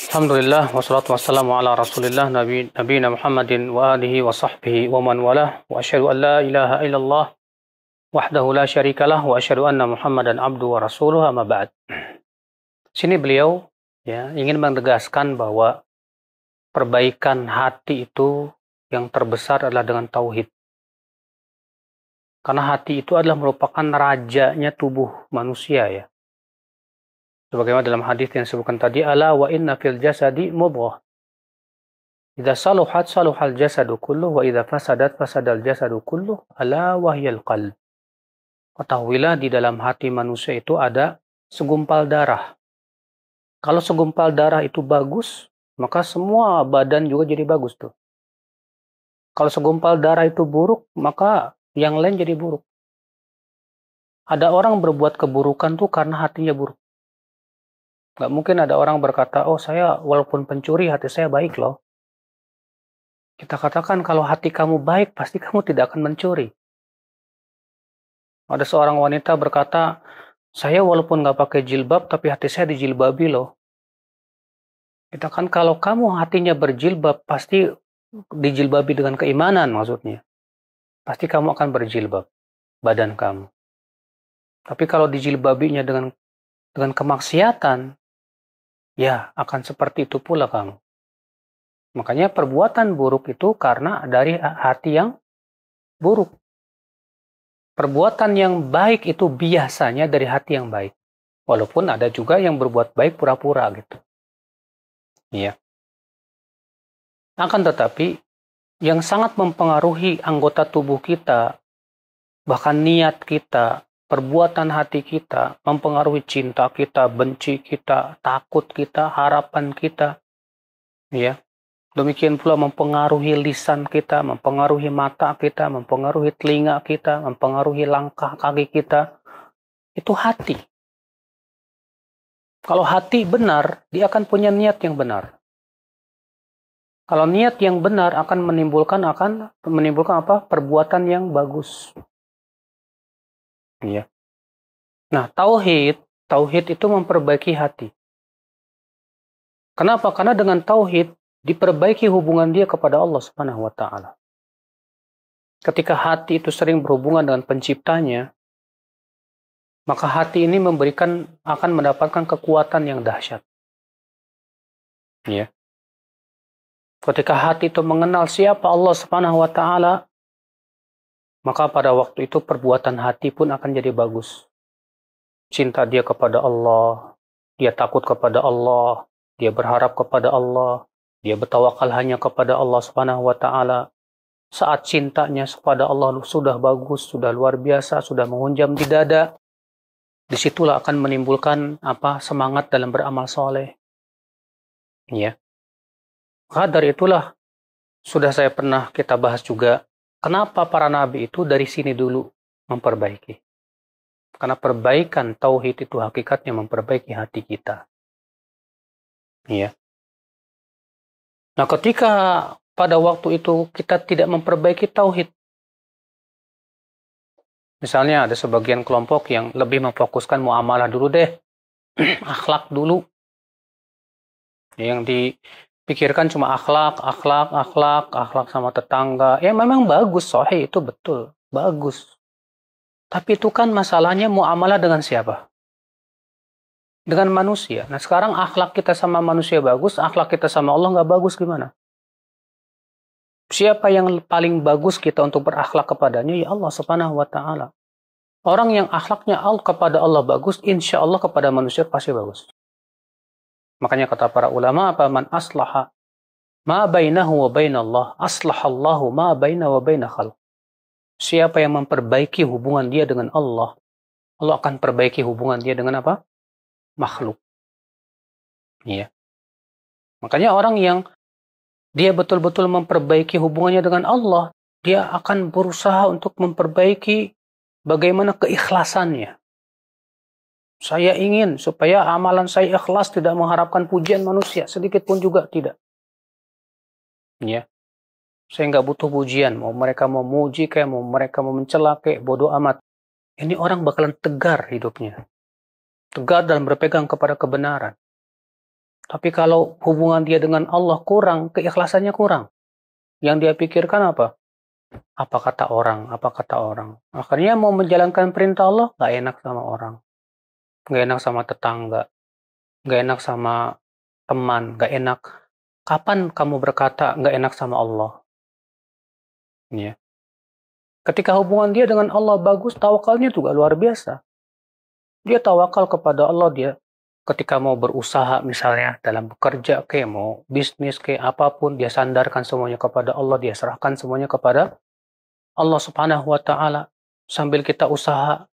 Alhamdulillah wassalatu wassalamu ala Rasulillah nabiyina Muhammadin wa alihi wa sahbihi wa man walah wa asyhadu an la ilaha illallah wahdahu la syarikalah wa asyhadu anna Muhammadan abduhu wa rasuluhu amma ba'd. Sini beliau ingin menegaskan bahwa perbaikan hati itu yang terbesar adalah dengan tauhid. Karena hati itu adalah merupakan rajanya tubuh manusia ya. Sebagaimana dalam hadis yang disebutkan tadi, ala wa inna fil jasadi mudghah. Idza saluhat saluhal jasadu kulluh wa idza fasadat fasadal jasadu kulluh ala wahyal qalb. Ketahuilah di dalam hati manusia itu ada segumpal darah. Kalau segumpal darah itu bagus, maka semua badan juga jadi bagus tuh. Kalau segumpal darah itu buruk, maka yang lain jadi buruk. Ada orang berbuat keburukan tuh karena hatinya buruk. Gak mungkin ada orang berkata, oh saya walaupun pencuri hati saya baik loh. Kita katakan kalau hati kamu baik pasti kamu tidak akan mencuri. Ada seorang wanita berkata, saya walaupun gak pakai jilbab tapi hati saya dijilbabi loh. Kita kan kalau kamu hatinya berjilbab pasti dijilbabi dengan keimanan maksudnya. Pasti kamu akan berjilbab badan kamu. Tapi kalau dijilbabinya dengan kemaksiatan, ya, akan seperti itu pula kamu. Makanya perbuatan buruk itu karena dari hati yang buruk. Perbuatan yang baik itu biasanya dari hati yang baik. Walaupun ada juga yang berbuat baik pura-pura gitu. Iya. Akan tetapi, yang sangat mempengaruhi anggota tubuh kita, bahkan niat kita, perbuatan hati kita, mempengaruhi cinta kita, benci kita, takut kita, harapan kita. Ya. Demikian pula mempengaruhi lisan kita, mempengaruhi mata kita, mempengaruhi telinga kita, mempengaruhi langkah kaki kita. Itu hati. Kalau hati benar, dia akan punya niat yang benar. Kalau niat yang benar akan menimbulkan apa? Perbuatan yang bagus. Iya. Nah, tauhid itu memperbaiki hati. Kenapa? Karena dengan tauhid diperbaiki hubungan dia kepada Allah Subhanahu wa taala. Ketika hati itu sering berhubungan dengan penciptanya, maka hati ini akan mendapatkan kekuatan yang dahsyat. Ya. Ketika hati itu mengenal siapa Allah Subhanahu wa taala, maka pada waktu itu perbuatan hati pun akan jadi bagus. Cinta dia kepada Allah, dia takut kepada Allah, dia berharap kepada Allah, dia bertawakal hanya kepada Allah Subhanahu wa taala. Saat cintanya kepada Allah sudah bagus, sudah luar biasa, sudah menghunjam di dada, disitulah akan menimbulkan semangat dalam beramal soleh. Ya. Maka dari itulah sudah kita bahas juga kenapa para nabi itu dari sini dulu memperbaiki. Karena perbaikan tauhid itu hakikatnya memperbaiki hati kita. Iya. Nah, ketika pada waktu itu kita tidak memperbaiki tauhid, misalnya ada sebagian kelompok yang lebih memfokuskan muamalah dulu deh, akhlak dulu. Yang dipikirkan cuma akhlak sama tetangga. Ya memang bagus, sahih itu betul, bagus. Tapi itu kan masalahnya muamalah dengan siapa? Dengan manusia. Nah sekarang akhlak kita sama manusia bagus, akhlak kita sama Allah nggak bagus gimana? Siapa yang paling bagus kita untuk berakhlak kepadanya? Ya Allah Subhanahu wa taala. Orang yang akhlaknya kepada Allah bagus, insya Allah kepada manusia pasti bagus. Makanya kata para ulama, man aslaha ma bainahu wa bainallah, aslahallahu ma baina wa baina khalq. Siapa yang memperbaiki hubungan dia dengan Allah, Allah akan perbaiki hubungan dia dengan apa? Makhluk. Iya. Makanya orang yang dia betul-betul memperbaiki hubungannya dengan Allah, dia akan berusaha untuk memperbaiki bagaimana keikhlasannya. Saya ingin supaya amalan saya ikhlas, tidak mengharapkan pujian manusia, sedikit pun juga tidak. Ya. Saya nggak butuh pujian, mau mereka mau muji kayak, mau mereka mau mencela kayak, bodoh amat. Ini orang bakalan tegar hidupnya. Tegar dan berpegang kepada kebenaran. Tapi kalau hubungan dia dengan Allah kurang, keikhlasannya kurang. Yang dia pikirkan apa? Apa kata orang? Apa kata orang? Akhirnya mau menjalankan perintah Allah, nggak enak sama orang. Nggak enak sama tetangga. Nggak enak sama teman. Nggak enak. Kapan kamu berkata nggak enak sama Allah? Ya. Ketika hubungan dia dengan Allah bagus, tawakalnya juga luar biasa. Dia tawakal kepada Allah, dia ketika mau berusaha misalnya dalam bekerja, kayak mau bisnis, kayak apapun, dia sandarkan semuanya kepada Allah, dia serahkan semuanya kepada Allah Subhanahu wa Ta'ala. Sambil kita usaha,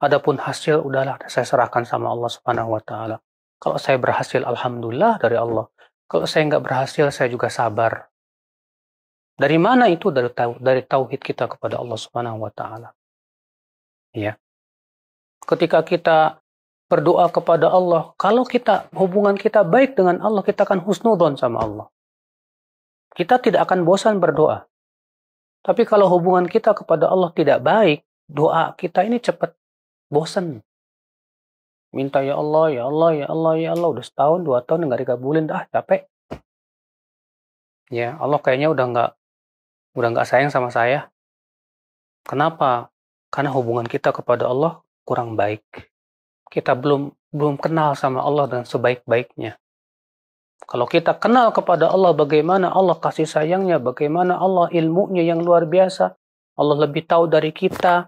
adapun hasil, udahlah, saya serahkan sama Allah Subhanahu wa Ta'ala. Kalau saya berhasil, alhamdulillah dari Allah. Kalau saya nggak berhasil, saya juga sabar. Dari mana itu? Dari tauhid kita kepada Allah Subhanahu wa Ta'ala. Ya. Ketika kita berdoa kepada Allah, kalau hubungan kita baik dengan Allah, kita akan husnudzon sama Allah. Kita tidak akan bosan berdoa. Tapi kalau hubungan kita kepada Allah tidak baik, doa kita ini cepat bosan. Minta ya Allah, ya Allah, ya Allah, ya Allah, udah setahun, 2 tahun nggak dikabulin, capek. Ya Allah kayaknya udah nggak sayang sama saya. Kenapa? Karena hubungan kita kepada Allah kurang baik. Kita belum kenal sama Allah dengan sebaik-baiknya. Kalau kita kenal kepada Allah, bagaimana Allah kasih sayangnya, bagaimana Allah ilmunya yang luar biasa, Allah lebih tahu dari kita,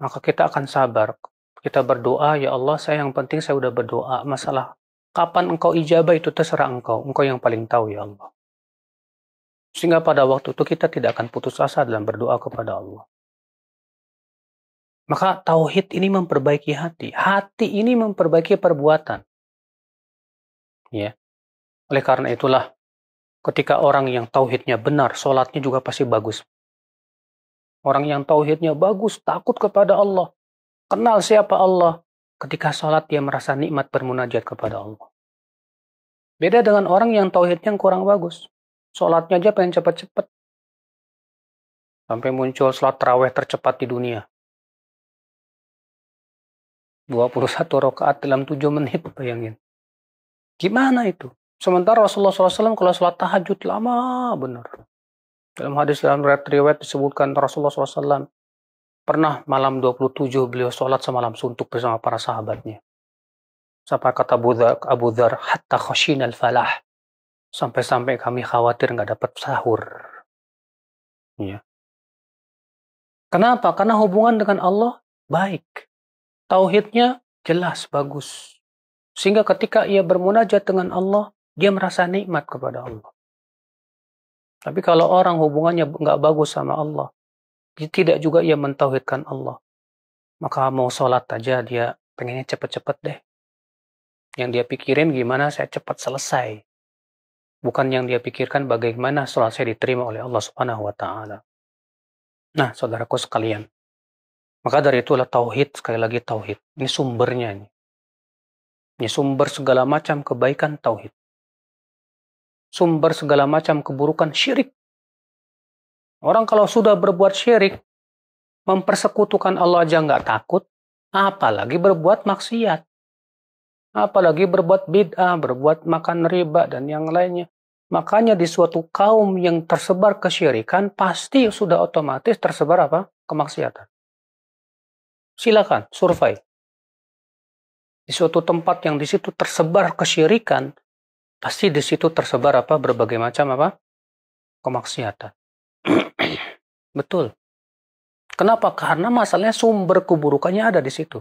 maka kita akan sabar. Kita berdoa, ya Allah, yang penting saya udah berdoa. Masalah kapan engkau ijabah itu terserah engkau yang paling tahu, ya Allah. Sehingga pada waktu itu kita tidak akan putus asa dalam berdoa kepada Allah. Maka tauhid ini memperbaiki hati. Hati ini memperbaiki perbuatan. Ya. Oleh karena itulah, ketika orang yang tauhidnya benar, sholatnya juga pasti bagus. Orang yang tauhidnya bagus, takut kepada Allah, kenal siapa Allah, ketika sholat dia merasa nikmat bermunajat kepada Allah. Beda dengan orang yang tauhidnya kurang bagus. Sholatnya aja pengen cepat-cepat. Sampai muncul sholat tarawih tercepat di dunia. 21 rakaat dalam 7 menit, bayangin. Gimana itu? Sementara Rasulullah SAW kalau sholat tahajud lama benar. Dalam riwayat disebutkan Rasulullah SAW pernah malam 27 beliau sholat semalam suntuk bersama para sahabatnya. Sampai kata Abu Dhar, hatta khashina al-falah. Sampai-sampai kami khawatir nggak dapat sahur. Ya. Kenapa? Karena hubungan dengan Allah baik. Tauhidnya jelas, bagus. Sehingga ketika ia bermunajat dengan Allah, dia merasa nikmat kepada Allah. Tapi kalau orang hubungannya nggak bagus sama Allah, tidak juga ia mentauhidkan Allah, maka mau sholat aja dia pengennya cepet-cepet deh. Yang dia pikirin gimana saya cepat selesai. Bukan yang dia pikirkan bagaimana sholat saya diterima oleh Allah Subhanahu wa Ta'ala. Nah, saudaraku sekalian, maka dari itulah tauhid, sekali lagi tauhid. Ini sumbernya ini. Ini sumber segala macam kebaikan tauhid. Sumber segala macam keburukan syirik. Orang kalau sudah berbuat syirik, mempersekutukan Allah aja nggak takut, apalagi berbuat maksiat. Apalagi berbuat bid'ah, berbuat makan riba, dan yang lainnya. Makanya di suatu kaum yang tersebar kesyirikan, pasti sudah otomatis tersebar apa? Kemaksiatan. Silakan, survei. Di suatu tempat yang di situ tersebar kesyirikan, pasti di situ tersebar apa? Berbagai macam apa? Kemaksiatan. Betul. Kenapa? Karena masalahnya sumber keburukannya ada di situ.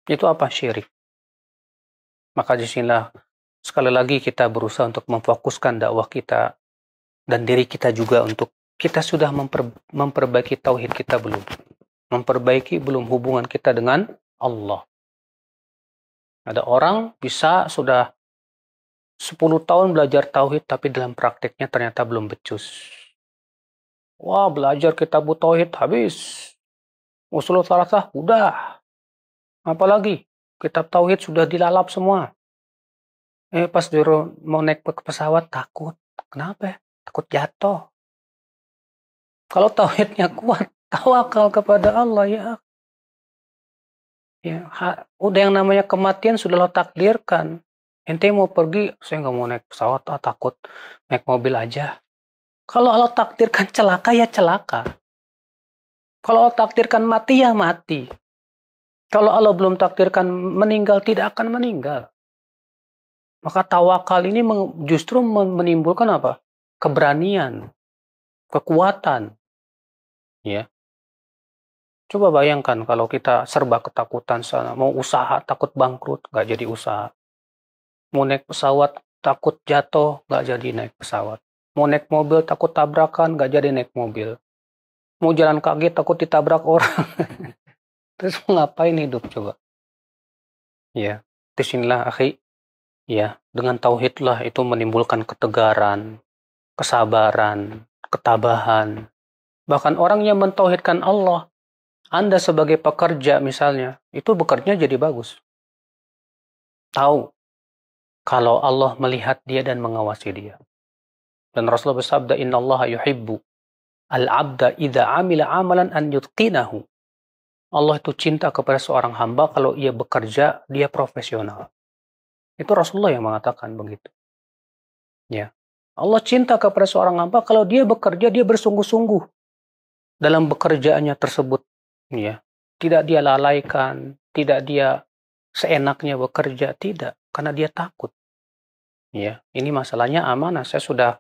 Itu apa? Syirik. Maka disinilah sekali lagi kita berusaha untuk memfokuskan dakwah kita dan diri kita juga untuk kita sudah memperbaiki tauhid kita belum. Memperbaiki belum hubungan kita dengan Allah. Ada orang bisa sudah 10 tahun belajar tauhid tapi dalam prakteknya ternyata belum becus. Wah, belajar kitab tauhid habis. Ushul Tsalatsah udah. Apalagi kitab tauhid sudah dilalap semua. Pas mau naik ke pesawat takut. Kenapa? Takut jatuh. Kalau tauhidnya kuat, tawakal kepada Allah ya. Ya, udah yang namanya kematian sudah Allah takdirkan. Ente mau pergi, saya nggak mau naik pesawat, takut naik mobil aja. Kalau Allah takdirkan celaka, ya celaka. Kalau Allah takdirkan mati, ya mati. Kalau Allah belum takdirkan meninggal, tidak akan meninggal. Maka tawakal ini justru menimbulkan apa? Keberanian, kekuatan. Ya. Coba bayangkan kalau kita serba ketakutan sana, mau usaha takut bangkrut, nggak jadi usaha. Mau naik pesawat takut jatuh, nggak jadi naik pesawat. Mau naik mobil takut tabrakan, nggak jadi naik mobil. Mau jalan kaki takut ditabrak orang. Terus mau ngapain hidup coba? Ya, disinilah akhi. Ya, dengan tauhidlah itu menimbulkan ketegaran, kesabaran, ketabahan. Bahkan orang yang mentauhidkan Allah, Anda sebagai pekerja misalnya, itu bekerja jadi bagus. Tahu kalau Allah melihat dia dan mengawasi dia. Dan Rasulullah bersabda, Inna Allah yuhibbu al-abda idha amila amalan an yutqinahu. Allah itu cinta kepada seorang hamba kalau ia bekerja, dia profesional. Itu Rasulullah yang mengatakan begitu. Ya. Allah cinta kepada seorang hamba kalau dia bekerja, dia bersungguh-sungguh dalam bekerjaannya tersebut. Ya. Tidak dia lalaikan, tidak dia seenaknya bekerja, tidak. Karena dia takut. Ya. Ini masalahnya amanah. Saya sudah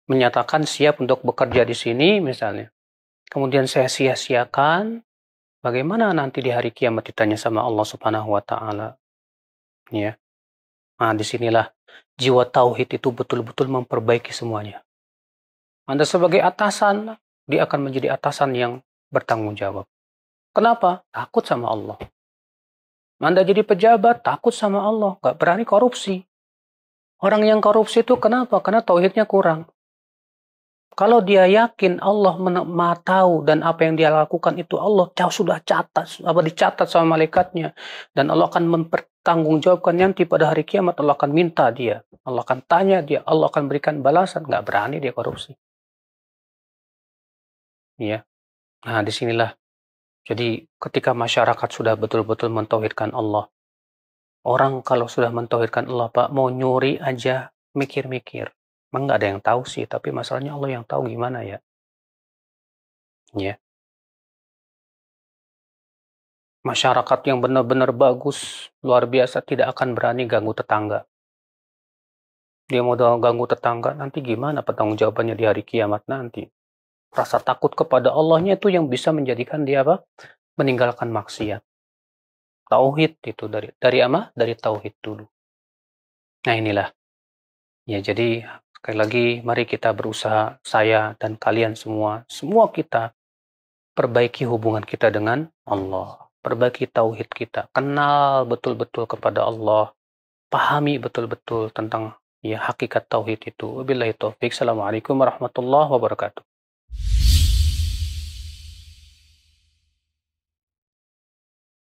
menyatakan siap untuk bekerja di sini misalnya. Kemudian saya sia-siakan, bagaimana nanti di hari kiamat ditanya sama Allah Subhanahu wa taala? Ya. Nah, disinilah jiwa tauhid itu betul-betul memperbaiki semuanya. Anda sebagai atasan, dia akan menjadi atasan yang bertanggung jawab. Kenapa? Takut sama Allah. Anda jadi pejabat, takut sama Allah, nggak berani korupsi. Orang yang korupsi itu kenapa? Karena tauhidnya kurang. Kalau dia yakin Allah Maha tahu dan apa yang dia lakukan itu Allah sudah dicatat sama malaikatnya, dan Allah akan mempertanggungjawabkan nanti pada hari kiamat. Allah akan minta dia, Allah akan tanya dia, Allah akan berikan balasan. Nggak berani dia korupsi. Ya. Nah, disinilah. Jadi ketika masyarakat sudah betul-betul mentauhidkan Allah, orang kalau sudah mentauhidkan Allah, Pak, mau nyuri aja mikir-mikir. Memang nggak ada yang tahu sih, tapi masalahnya Allah yang tahu gimana ya. Ya. Masyarakat yang benar-benar bagus, luar biasa, tidak akan berani ganggu tetangga. Dia mau ganggu tetangga, nanti gimana pertanggungjawabannya di hari kiamat nanti. Rasa takut kepada Allahnya itu yang bisa menjadikan dia apa? Meninggalkan maksiat. Tauhid itu dari apa? Dari tauhid dulu. Nah inilah. Ya jadi sekali lagi mari kita berusaha, saya dan kalian semua kita perbaiki hubungan kita dengan Allah. Perbaiki tauhid kita. Kenal betul-betul kepada Allah. Pahami betul-betul tentang ya hakikat tauhid itu. Wabillahi taufik. Assalamualaikum warahmatullahi wabarakatuh.